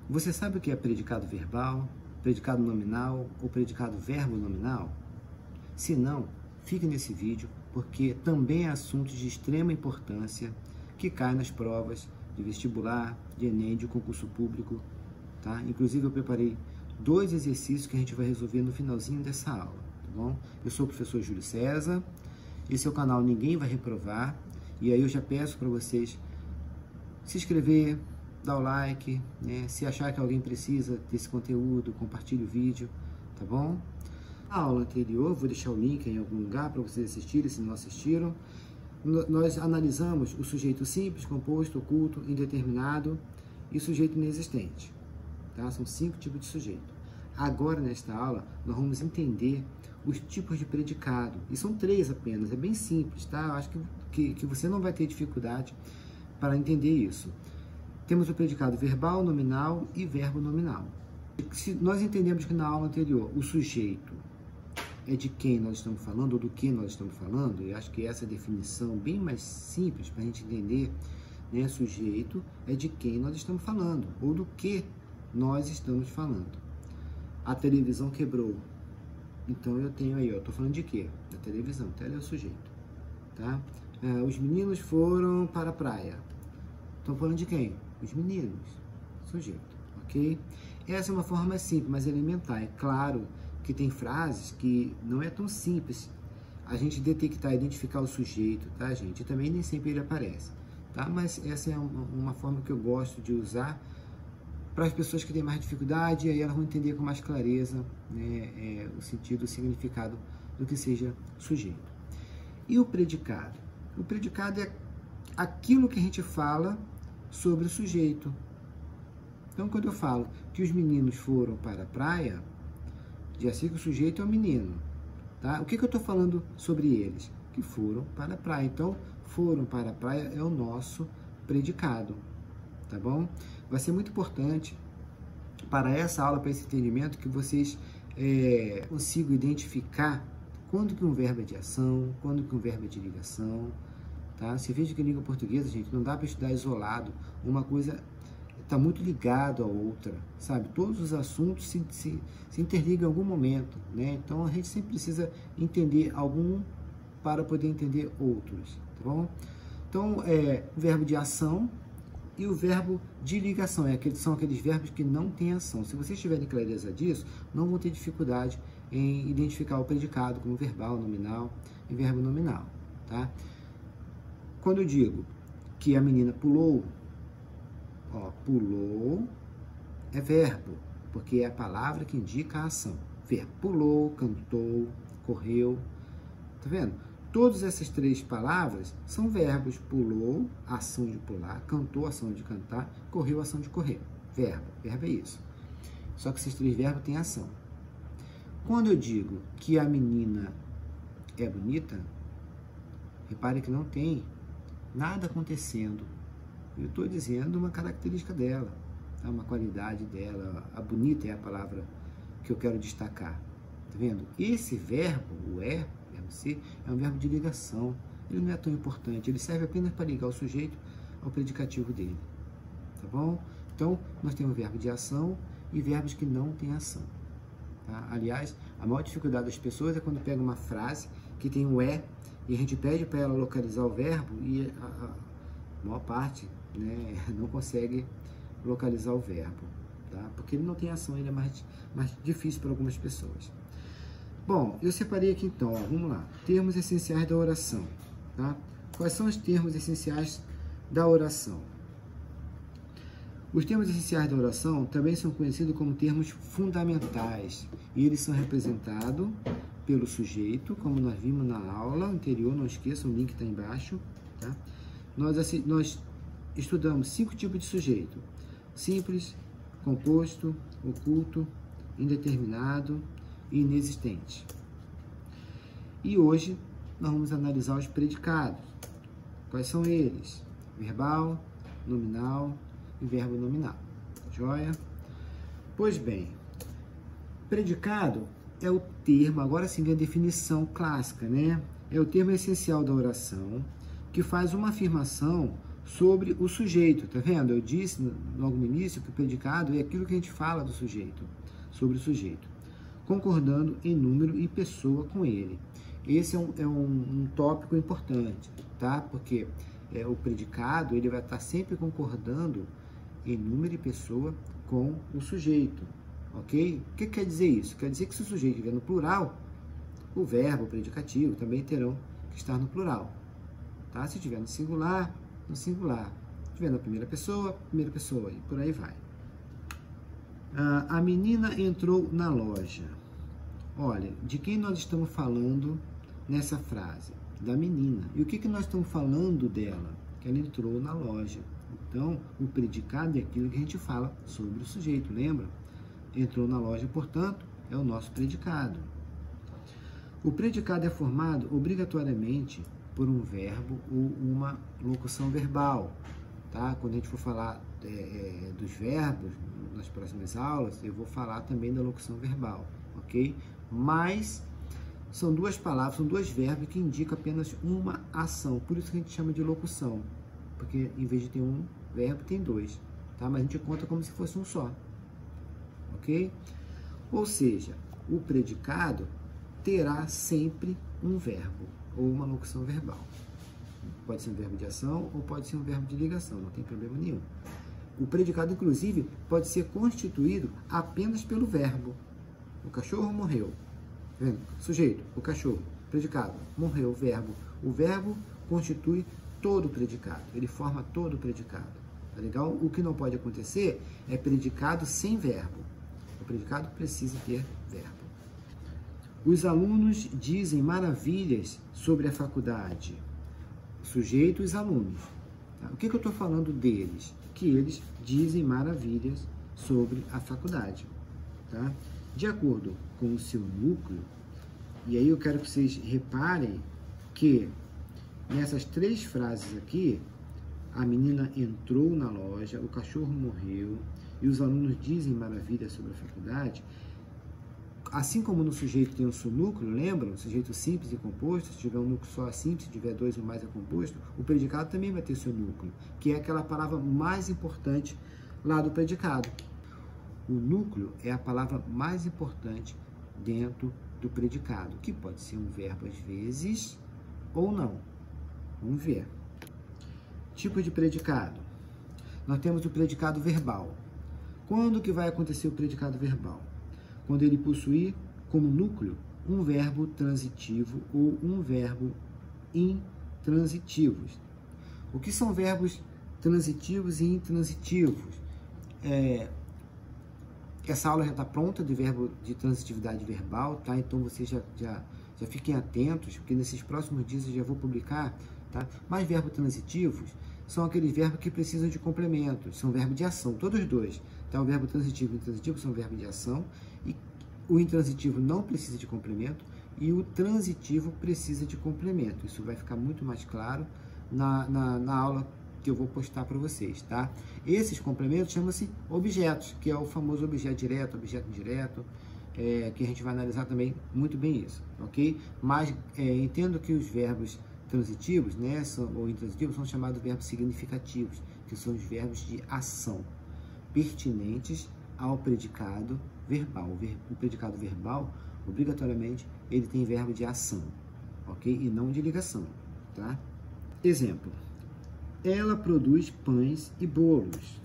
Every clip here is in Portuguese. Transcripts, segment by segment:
Você sabe o que é predicado verbal, predicado nominal ou predicado verbo nominal? Se não, fique nesse vídeo, porque também é assunto de extrema importância que cai nas provas de vestibular, de Enem, de concurso público, tá? Inclusive eu preparei 2 exercícios que a gente vai resolver no finalzinho dessa aula, tá bom? Eu sou o professor Júlio César, esse é o canal Ninguém Vai Reprovar, e aí eu já peço para vocês se inscrever, dar o like, né? Se achar que alguém precisa desse conteúdo, compartilhe o vídeo, tá bom? A aula anterior, vou deixar o link em algum lugar para vocês assistirem, se não assistiram. Nós analisamos o sujeito simples, composto, oculto, indeterminado e sujeito inexistente. Tá? São 5 tipos de sujeito. Agora, nesta aula, nós vamos entender os tipos de predicado. E são 3 apenas, é bem simples, tá? Eu acho que você não vai ter dificuldade para entender isso. Temos o predicado verbal, nominal e verbo nominal. Se nós entendemos que na aula anterior o sujeito é de quem nós estamos falando, ou do que nós estamos falando, e acho que essa é a definição bem mais simples para a gente entender, né? Sujeito é de quem nós estamos falando, ou do que nós estamos falando. A televisão quebrou. Então eu tenho aí, ó, estou falando de quê? Da televisão, tele é o sujeito, tá? Os meninos foram para a praia. Estão falando de quem? Os meninos, sujeito, ok? Essa é uma forma mais simples, mais elementar. É claro que tem frases que não é tão simples a gente detectar, identificar o sujeito, tá, gente? E também nem sempre ele aparece, tá? Mas essa é uma forma que eu gosto de usar para as pessoas que têm mais dificuldade, e aí elas vão entender com mais clareza, né, o sentido, o significado do que seja sujeito. E o predicado? O predicado é aquilo que a gente fala sobre o sujeito. Então, quando eu falo que os meninos foram para a praia, já sei que o sujeito é o menino, tá? O que eu estou falando sobre eles? Que foram para a praia. Então, foram para a praia é o nosso predicado, tá bom? Vai ser muito importante para essa aula, para esse entendimento, que vocês consigam identificar quando que um verbo é de ação, quando que um verbo é de ligação, tá? Você veja que em língua portuguesa, gente, não dá para estudar isolado. Uma coisa está muito ligado à outra, sabe? Todos os assuntos se interligam em algum momento, né? Então, a gente sempre precisa entender algum para poder entender outros, tá bom? Então, o verbo de ação e o verbo de ligação, são aqueles verbos que não têm ação. Se vocês tiverem clareza disso, não vão ter dificuldade em identificar o predicado como verbal, nominal e verbo nominal, tá? Quando eu digo que a menina pulou, ó, pulou é verbo, porque é a palavra que indica a ação. Verbo, pulou, cantou, correu, tá vendo? Todas essas 3 palavras são verbos. Pulou, ação de pular, cantou, ação de cantar, correu, ação de correr. Verbo é isso. Só que esses 3 verbos têm ação. Quando eu digo que a menina é bonita, repare que não tem nada acontecendo. Eu estou dizendo uma característica dela, tá? Uma qualidade dela. A bonita é a palavra que eu quero destacar. Tá vendo? Esse verbo, o verbo ser, é um verbo de ligação. Ele não é tão importante. Ele serve apenas para ligar o sujeito ao predicativo dele. Tá bom? Então, nós temos verbo de ação e verbos que não têm ação. Tá? Aliás, a maior dificuldade das pessoas é quando pega uma frase que tem um e a gente pede para ela localizar o verbo e a maior parte, né, não consegue localizar o verbo, tá? Porque ele não tem ação, ele é mais difícil para algumas pessoas. Bom, eu separei aqui então, ó, vamos lá, termos essenciais da oração, tá? Quais são os termos essenciais da oração? Os termos essenciais da oração também são conhecidos como termos fundamentais, e eles são representados pelo sujeito, como nós vimos na aula anterior, não esqueçam, o link está embaixo, tá? Nós estudamos 5 tipos de sujeito: simples, composto, oculto, indeterminado e inexistente. E hoje nós vamos analisar os predicados. Quais são eles? Verbal, nominal e verbo nominal. Joia? Pois bem, predicado é o termo, agora sim vem a definição clássica, né? É o termo essencial da oração que faz uma afirmação sobre o sujeito, tá vendo? Eu disse logo no início que o predicado é aquilo que a gente fala do sujeito, sobre o sujeito, concordando em número e pessoa com ele. Esse é um tópico importante, tá? Porque o predicado, ele vai estar sempre concordando em número e pessoa com o sujeito, ok? O que quer dizer isso? Quer dizer que se o sujeito estiver no plural, o verbo, o predicativo, também terão que estar no plural, tá? Se estiver no singular, se estiver na primeira pessoa, e por aí vai. A menina entrou na loja. Olha, de quem nós estamos falando nessa frase? Da menina. E o que nós estamos falando dela? Que ela entrou na loja. Então, o predicado é aquilo que a gente fala sobre o sujeito, lembra? Entrou na loja, portanto, é o nosso predicado. O predicado é formado obrigatoriamente por um verbo ou uma locução verbal, tá? Quando a gente for falar dos verbos nas próximas aulas, eu vou falar também da locução verbal, ok? Mas são duas palavras, são dois verbos que indicam apenas uma ação, por isso que a gente chama de locução, porque em vez de ter um verbo, tem dois, tá? Mas a gente conta como se fosse um só, ok? Ou seja, o predicado terá sempre um verbo ou uma locução verbal. Pode ser um verbo de ação ou pode ser um verbo de ligação, não tem problema nenhum. O predicado, inclusive, pode ser constituído apenas pelo verbo. O cachorro morreu. Tá vendo? Sujeito, o cachorro. Predicado, morreu, verbo. O verbo constitui todo o predicado. Ele forma todo o predicado. Tá legal? O que não pode acontecer é predicado sem verbo. O predicado precisa ter verbo. Os alunos dizem maravilhas sobre a faculdade. Sujeito, os alunos. Tá? O que eu estou falando deles? Que eles dizem maravilhas sobre a faculdade. Tá? De acordo com o seu núcleo, e aí eu quero que vocês reparem que nessas três frases aqui, a menina entrou na loja, o cachorro morreu e os alunos dizem maravilhas sobre a faculdade. Assim como no sujeito tem o seu núcleo, lembram? O sujeito simples e composto, se tiver um núcleo só simples, se tiver dois ou mais é composto, o predicado também vai ter seu núcleo, que é aquela palavra mais importante lá do predicado. O núcleo é a palavra mais importante dentro do predicado, que pode ser um verbo às vezes ou não. Vamos ver. Tipo de predicado. Nós temos o predicado verbal. Quando que vai acontecer o predicado verbal? Quando ele possuir como núcleo um verbo transitivo ou um verbo intransitivos. O que são verbos transitivos e intransitivos? Essa aula já está pronta de verbo de transitividade verbal, tá? Então vocês já fiquem atentos, porque nesses próximos dias eu já vou publicar, tá? Mas verbos transitivos são aqueles verbos que precisam de complemento, são verbos de ação, todos dois. Tá? O verbo transitivo e intransitivo são verbos de ação, e o intransitivo não precisa de complemento, e o transitivo precisa de complemento. Isso vai ficar muito mais claro na aula que eu vou postar para vocês, tá? Esses complementos chamam-se objetos, que é o famoso objeto direto, objeto indireto, que a gente vai analisar também muito bem isso, ok? Mas entendo que os verbos transitivos, né, ou intransitivos, são chamados verbos significativos, que são os verbos de ação, pertinentes ao predicado verbal. O predicado verbal, obrigatoriamente, ele tem verbo de ação, ok? E não de ligação, tá? Exemplo. Ela produz pães e bolos.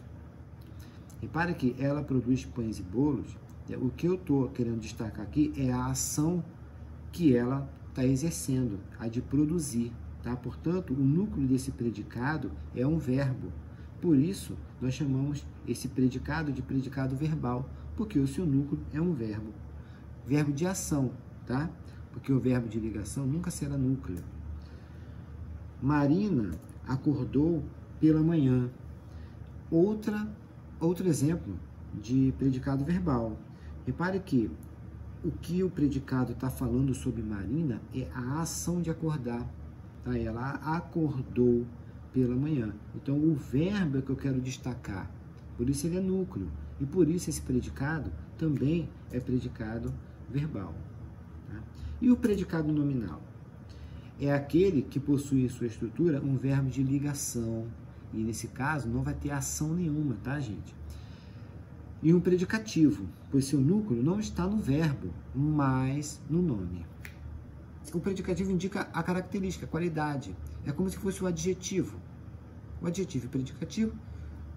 Repare que ela produz pães e bolos. O que eu estou querendo destacar aqui é a ação que ela está exercendo, a de produzir, tá? Portanto, o núcleo desse predicado é um verbo. Por isso, nós chamamos esse predicado de predicado verbal, porque o seu núcleo é um verbo. Verbo de ação, tá? Porque o verbo de ligação nunca será núcleo. Marina acordou pela manhã. Outro exemplo de predicado verbal. Repare que o predicado está falando sobre Marina é a ação de acordar. Tá? Ela acordou pela manhã. Então, o verbo é que eu quero destacar. Por isso ele é núcleo. E por isso esse predicado também é predicado verbal. Tá? E o predicado nominal? É aquele que possui em sua estrutura um verbo de ligação, E nesse caso não vai ter ação nenhuma, tá, gente? E um predicativo, pois seu núcleo não está no verbo, mas no nome. O predicativo indica a característica, a qualidade. É como se fosse o adjetivo. O adjetivo e o predicativo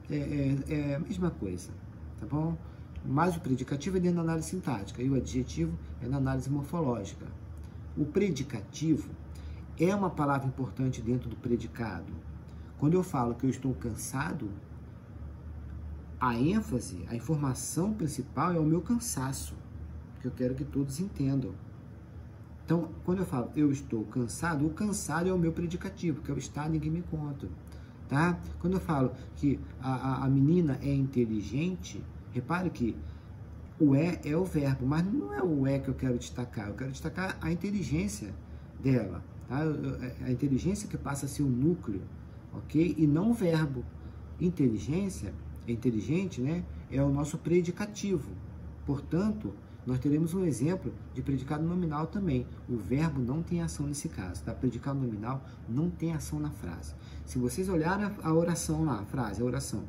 é a mesma coisa, tá bom? Mas o predicativo é dentro da análise sintática e o adjetivo é na análise morfológica. O predicativo é uma palavra importante dentro do predicado. Quando eu falo que eu estou cansado, a ênfase, a informação principal é o meu cansaço, que eu quero que todos entendam. Então, quando eu falo eu estou cansado, o cansado é o meu predicativo, que é o estado em que me encontro, tá? Quando eu falo que a menina é inteligente, repare que o é o verbo, mas não é o que eu quero destacar a inteligência dela, tá? A inteligência que passa a ser o núcleo, ok? E não o verbo. Inteligência, inteligente, né? É o nosso predicativo. Portanto, nós teremos um exemplo de predicado nominal também. O verbo não tem ação nesse caso, tá? Predicado nominal não tem ação na frase. Se vocês olharem a oração lá, a frase, a oração,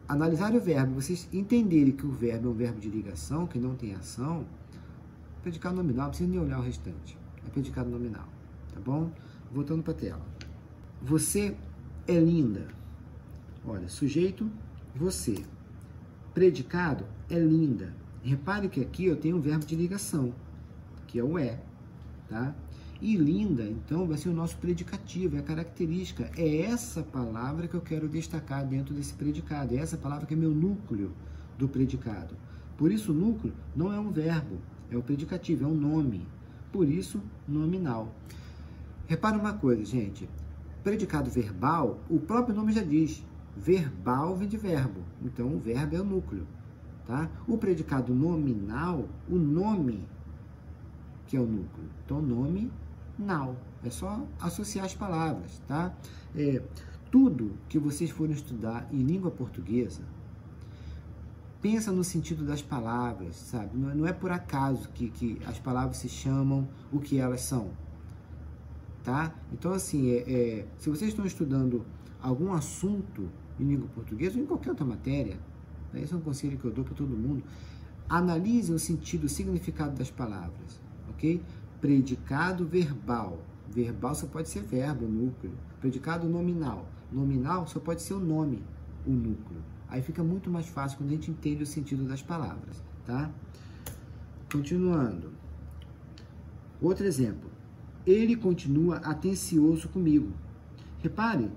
analisarem o verbo, vocês entenderem que o verbo é um verbo de ligação, que não tem ação, predicado nominal, não precisa nem olhar o restante. É predicado nominal, tá bom? Voltando para a tela. Você é linda. Olha, sujeito, você. Predicado é linda. Repare que aqui eu tenho um verbo de ligação, que é o tá? E linda, então, vai ser o nosso predicativo, é a característica. É essa palavra que eu quero destacar dentro desse predicado. É essa palavra que é meu núcleo do predicado. Por isso, o núcleo não é um verbo, é o predicativo, é um nome. Por isso, nominal. Repara uma coisa, gente. Predicado verbal, o próprio nome já diz. Verbal vem de verbo. Então, o verbo é o núcleo. Tá? O predicado nominal, o nome que é o núcleo. Então, nominal. É só associar as palavras, tá? Tudo que vocês forem estudar em língua portuguesa, pensa no sentido das palavras, sabe? Não é por acaso que as palavras se chamam o que elas são, tá? Então, assim, se vocês estão estudando algum assunto em língua portuguesa ou em qualquer outra matéria, esse é um conselho que eu dou para todo mundo. Analise o sentido, o significado das palavras, ok? Predicado verbal. Verbal só pode ser verbo, núcleo. Predicado nominal. Nominal só pode ser o nome, o núcleo. Aí fica muito mais fácil quando a gente entende o sentido das palavras, tá? Continuando. Outro exemplo. Ele continua atencioso comigo. Repare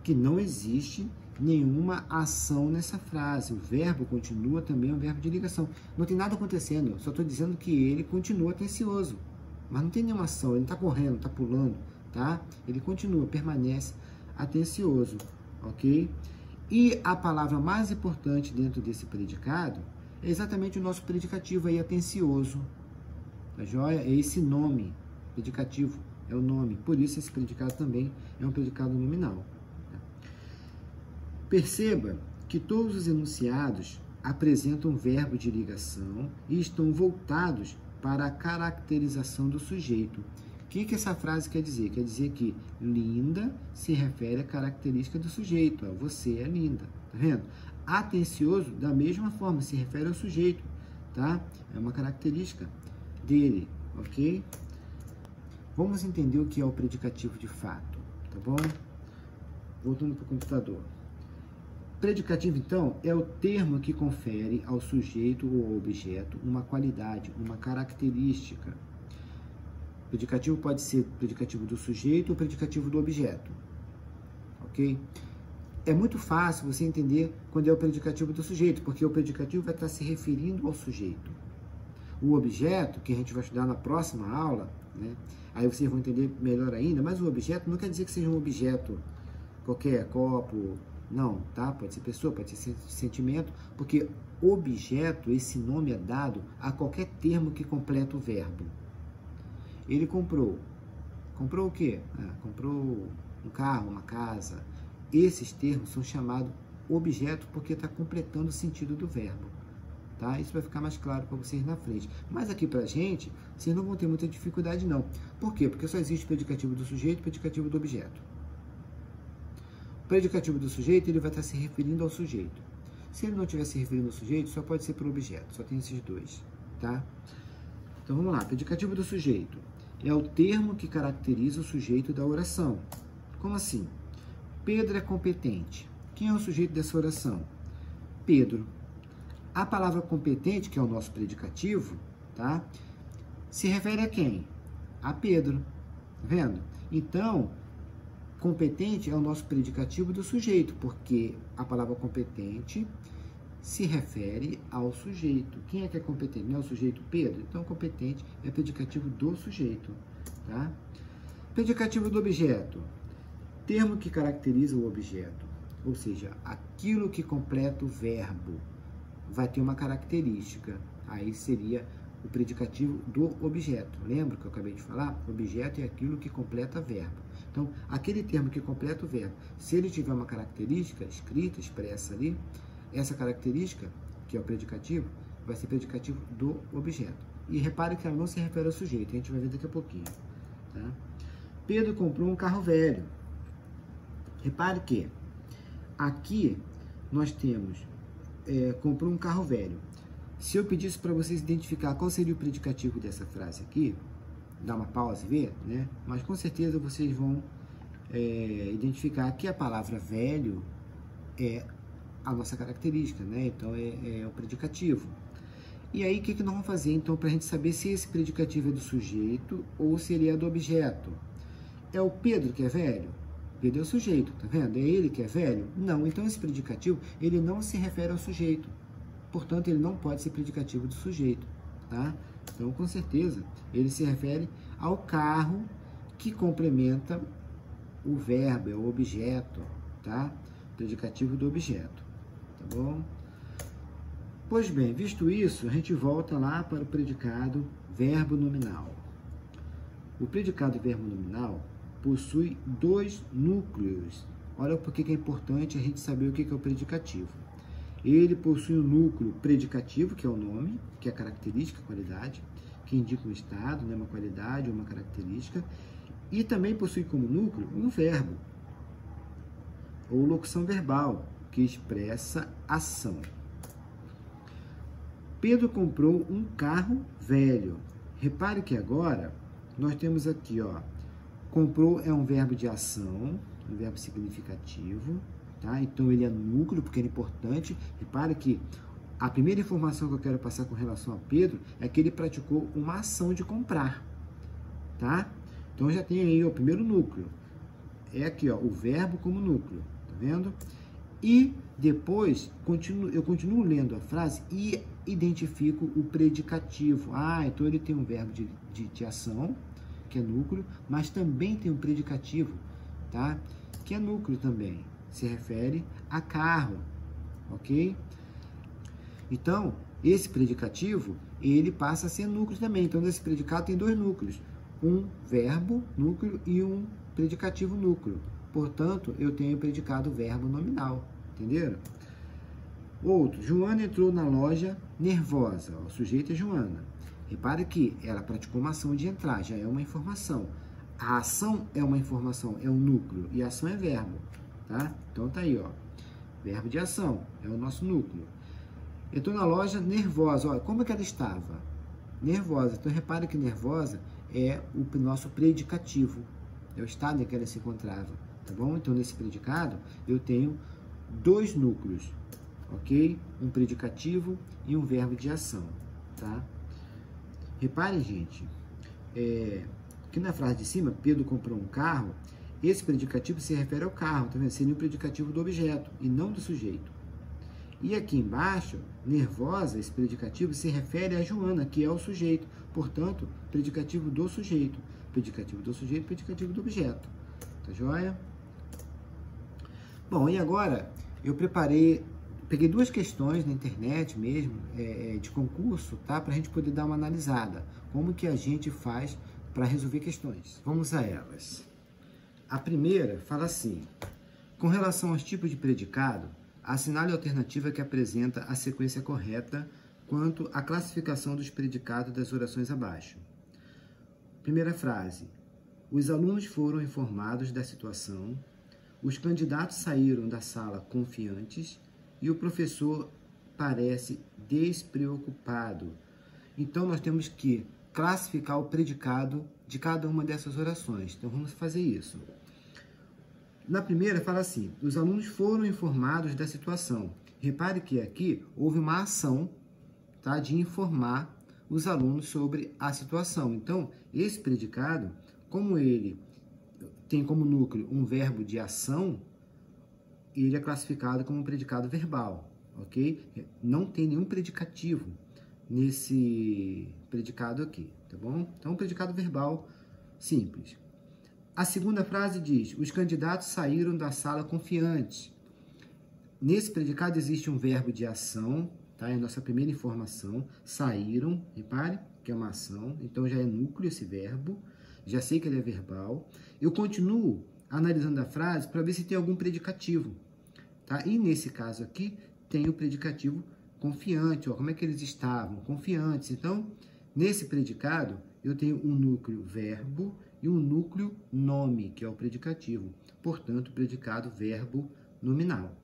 que não existe nenhuma ação nessa frase. O verbo continua também é um verbo de ligação. Não tem nada acontecendo, eu só estou dizendo que ele continua atencioso. Mas não tem nenhuma ação, ele não está correndo, não está pulando, tá? Ele continua, permanece atencioso, ok? E a palavra mais importante dentro desse predicado é exatamente o nosso predicativo aí, atencioso. Tá joia? É esse nome, predicativo, é o nome. Por isso esse predicado também é um predicado nominal. Perceba que todos os enunciados apresentam verbo de ligação e estão voltados para a caracterização do sujeito. O que essa frase quer dizer? Quer dizer que linda se refere à característica do sujeito. Você é linda, tá vendo? Atencioso, da mesma forma, se refere ao sujeito, tá? É uma característica dele, ok? Vamos entender o que é o predicativo de fato, tá bom? Voltando para o computador. Predicativo, então, é o termo que confere ao sujeito ou ao objeto uma qualidade, uma característica. Predicativo pode ser predicativo do sujeito ou predicativo do objeto, ok? É muito fácil você entender quando é o predicativo do sujeito, porque o predicativo vai estar se referindo ao sujeito. O objeto, que a gente vai estudar na próxima aula, né? Aí vocês vão entender melhor ainda, mas o objeto não quer dizer que seja um objeto qualquer, copo. Não, tá? Pode ser pessoa, pode ser sentimento, porque objeto, esse nome é dado a qualquer termo que completa o verbo. Ele comprou. Comprou o quê? Comprou um carro, uma casa. Esses termos são chamados objeto porque está completando o sentido do verbo. Tá? Isso vai ficar mais claro para vocês na frente. Mas aqui pra gente, vocês não vão ter muita dificuldade não. Por quê? Porque só existe predicativo do sujeito e predicativo do objeto. O predicativo do sujeito, ele vai estar se referindo ao sujeito. Se ele não estiver se referindo ao sujeito, só pode ser para o objeto, só tem esses dois, tá? Então vamos lá, predicativo do sujeito é o termo que caracteriza o sujeito da oração. Como assim? Pedro é competente. Quem é o sujeito dessa oração? Pedro. A palavra competente, que é o nosso predicativo, tá? Se refere a quem? A Pedro. Tá vendo? Então, competente é o nosso predicativo do sujeito, porque a palavra competente se refere ao sujeito. Quem é que é competente? Não é o sujeito Pedro? Então, competente é predicativo do sujeito, tá? Predicativo do objeto. Termo que caracteriza o objeto, ou seja, aquilo que completa o verbo, vai ter uma característica. Aí seria o predicativo do objeto. Lembra que eu acabei de falar? Objeto é aquilo que completa verbo. Então, aquele termo que completa o verbo, se ele tiver uma característica escrita, expressa ali, essa característica, que é o predicativo, vai ser predicativo do objeto. E repare que ela não se refere ao sujeito, a gente vai ver daqui a pouquinho. Tá? Pedro comprou um carro velho. Repare que aqui nós temos comprou um carro velho. Se eu pedisse para vocês identificar qual seria o predicativo dessa frase aqui, dá uma pausa e ver, né? Mas com certeza vocês vão identificar que a palavra velho é a nossa característica, né? Então é o predicativo. E aí o que nós vamos fazer então para a gente saber se esse predicativo é do sujeito ou se ele é do objeto? É o Pedro que é velho? Pedro é o sujeito, tá vendo? É ele que é velho? Não, então esse predicativo ele não se refere ao sujeito. Portanto, ele não pode ser predicativo do sujeito, tá? Então, com certeza, ele se refere ao carro que complementa o verbo, é o objeto, tá? Predicativo do objeto, tá bom? Pois bem, visto isso, a gente volta lá para o predicado verbo nominal. O predicado verbo nominal possui dois núcleos. Olha por que é importante a gente saber o que é o predicativo. Ele possui um núcleo predicativo, que é o nome, que é a característica, a qualidade, que indica um estado, né, uma qualidade ou uma característica, e também possui como núcleo um verbo, ou locução verbal, que expressa ação. Pedro comprou um carro velho. Repare que agora nós temos aqui, ó, comprou é um verbo de ação, um verbo significativo, tá? Então ele é núcleo, porque é importante. Repare que a primeira informação que eu quero passar com relação a Pedro é que ele praticou uma ação de comprar, tá? Então já tem aí o primeiro núcleo. É aqui, ó, o verbo como núcleo, tá vendo? E depois eu continuo lendo a frase e identifico o predicativo. Ah, então ele tem um verbo de ação, que é núcleo, mas também tem um predicativo, tá? Que é núcleo também. Se refere a carro, ok? Então, esse predicativo, ele passa a ser núcleo também. Então, nesse predicado tem dois núcleos. Um verbo, núcleo, e um predicativo, núcleo. Portanto, eu tenho o predicado verbo nominal, entenderam? Outro, Joana entrou na loja nervosa. O sujeito é Joana. Repare que ela praticou uma ação de entrar, já é uma informação. A ação é uma informação, é um núcleo, e a ação é verbo, tá? Então tá aí, ó. Verbo de ação, é o nosso núcleo. Entrou na loja nervosa. Olha, como é que ela estava? Nervosa. Então repare que nervosa é o nosso predicativo, é o estado em que ela se encontrava, tá bom? Então nesse predicado eu tenho dois núcleos, ok? Um predicativo e um verbo de ação, tá? Reparem, gente, que na frase de cima, Pedro comprou um carro, esse predicativo se refere ao carro, tá vendo? Seria o predicativo do objeto e não do sujeito. E aqui embaixo, nervosa, esse predicativo se refere a Joana, que é o sujeito. Portanto, predicativo do sujeito. Predicativo do sujeito, predicativo do objeto. Tá joia? Bom, e agora eu peguei duas questões na internet mesmo, de concurso, tá? Para a gente poder dar uma analisada. Como que a gente faz para resolver questões. Vamos a elas. A primeira fala assim: com relação aos tipos de predicado, assinale a alternativa que apresenta a sequência correta quanto à classificação dos predicados das orações abaixo. Primeira frase: os alunos foram informados da situação. os candidatos saíram da sala confiantes e o professor parece despreocupado. Então, nós temos que classificar o predicado de cada uma dessas orações. Então, vamos fazer isso. Na primeira, fala assim: os alunos foram informados da situação. Repare que aqui houve uma ação, tá, de informar os alunos sobre a situação. Então, esse predicado, como ele tem como núcleo um verbo de ação, ele é classificado como um predicado verbal, ok? Não tem nenhum predicativo nesse predicado aqui, tá bom? Então, um predicado verbal simples. A segunda frase diz: os candidatos saíram da sala confiantes. Nesse predicado existe um verbo de ação, tá? É a nossa primeira informação. Saíram, repare que é uma ação, então já é núcleo esse verbo, já sei que ele é verbal. Eu continuo analisando a frase para ver se tem algum predicativo, tá? E nesse caso aqui tem o predicativo confiante, ó, como é que eles estavam? Confiantes. Então, nesse predicado, eu tenho um núcleo verbo e um núcleo nome, que é o predicativo. Portanto, predicado verbo nominal.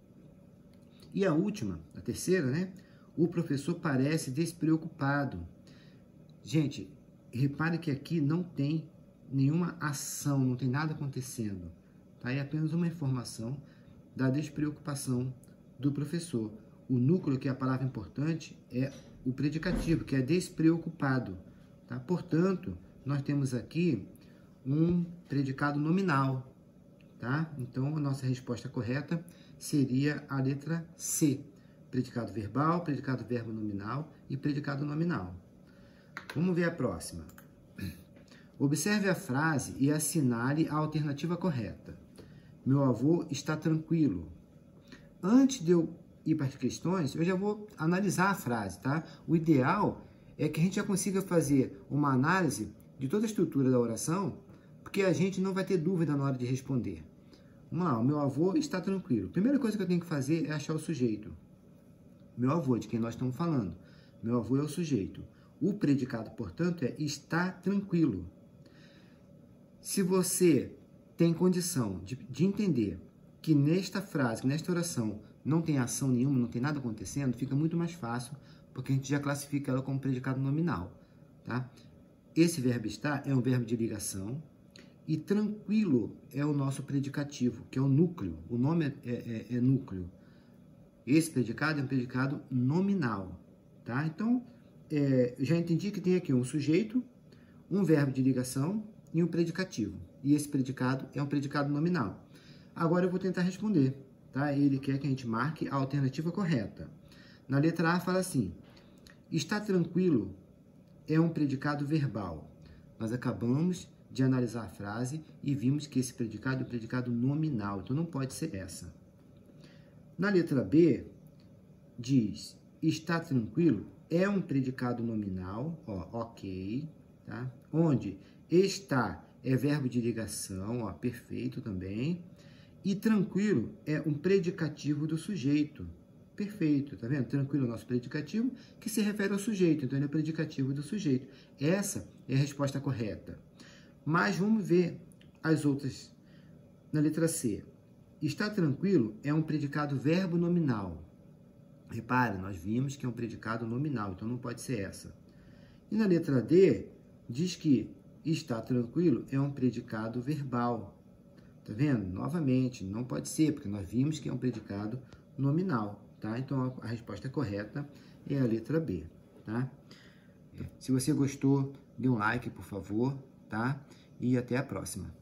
E a última, a terceira, né? O professor parece despreocupado. Gente, repare que aqui não tem nenhuma ação, não tem nada acontecendo, tá? É apenas uma informação da despreocupação do professor. O núcleo, que é a palavra importante, é o predicativo, que é despreocupado, tá? Portanto, nós temos aqui um predicado nominal, tá? Então, a nossa resposta correta seria a letra C. Predicado verbal, predicado verbo nominal e predicado nominal. Vamos ver a próxima. Observe a frase e assinale a alternativa correta. Meu avô está tranquilo. Antes de eu ir para as questões, eu já vou analisar a frase, tá? O ideal é que a gente já consiga fazer uma análise de toda a estrutura da oração, porque a gente não vai ter dúvida na hora de responder. Vamos lá, o meu avô está tranquilo. Primeira coisa que eu tenho que fazer é achar o sujeito. Meu avô, de quem nós estamos falando. Meu avô é o sujeito. O predicado, portanto, é está tranquilo. Se você tem condição de entender que nesta frase, nesta oração, não tem ação nenhuma, não tem nada acontecendo, fica muito mais fácil, porque a gente já classifica ela como predicado nominal, tá? Esse verbo estar é um verbo de ligação, e tranquilo é o nosso predicativo, que é o núcleo. O nome é núcleo. Esse predicado é um predicado nominal, tá? Então, já entendi que tem aqui um sujeito, um verbo de ligação e um predicativo. E esse predicado é um predicado nominal. Agora eu vou tentar responder, tá? Ele quer que a gente marque a alternativa correta. Na letra A fala assim: está tranquilo é um predicado verbal. Nós acabamos de analisar a frase e vimos que esse predicado é um predicado nominal, então não pode ser essa. Na letra B, diz: está tranquilo é um predicado nominal, ó, ok, tá? Onde está é verbo de ligação, ó, perfeito também. E tranquilo é um predicativo do sujeito. Perfeito, tá vendo? Tranquilo é o nosso predicativo, que se refere ao sujeito, então ele é predicativo do sujeito. Essa é a resposta correta. Mas vamos ver as outras. Na letra C, está tranquilo é um predicado verbo nominal. Repare, nós vimos que é um predicado nominal, então não pode ser essa. E na letra D, diz que está tranquilo é um predicado verbal. Tá vendo? Novamente, não pode ser, porque nós vimos que é um predicado nominal, tá? Então, a resposta correta é a letra B, tá? Se você gostou, dê um like, por favor, tá? E até a próxima.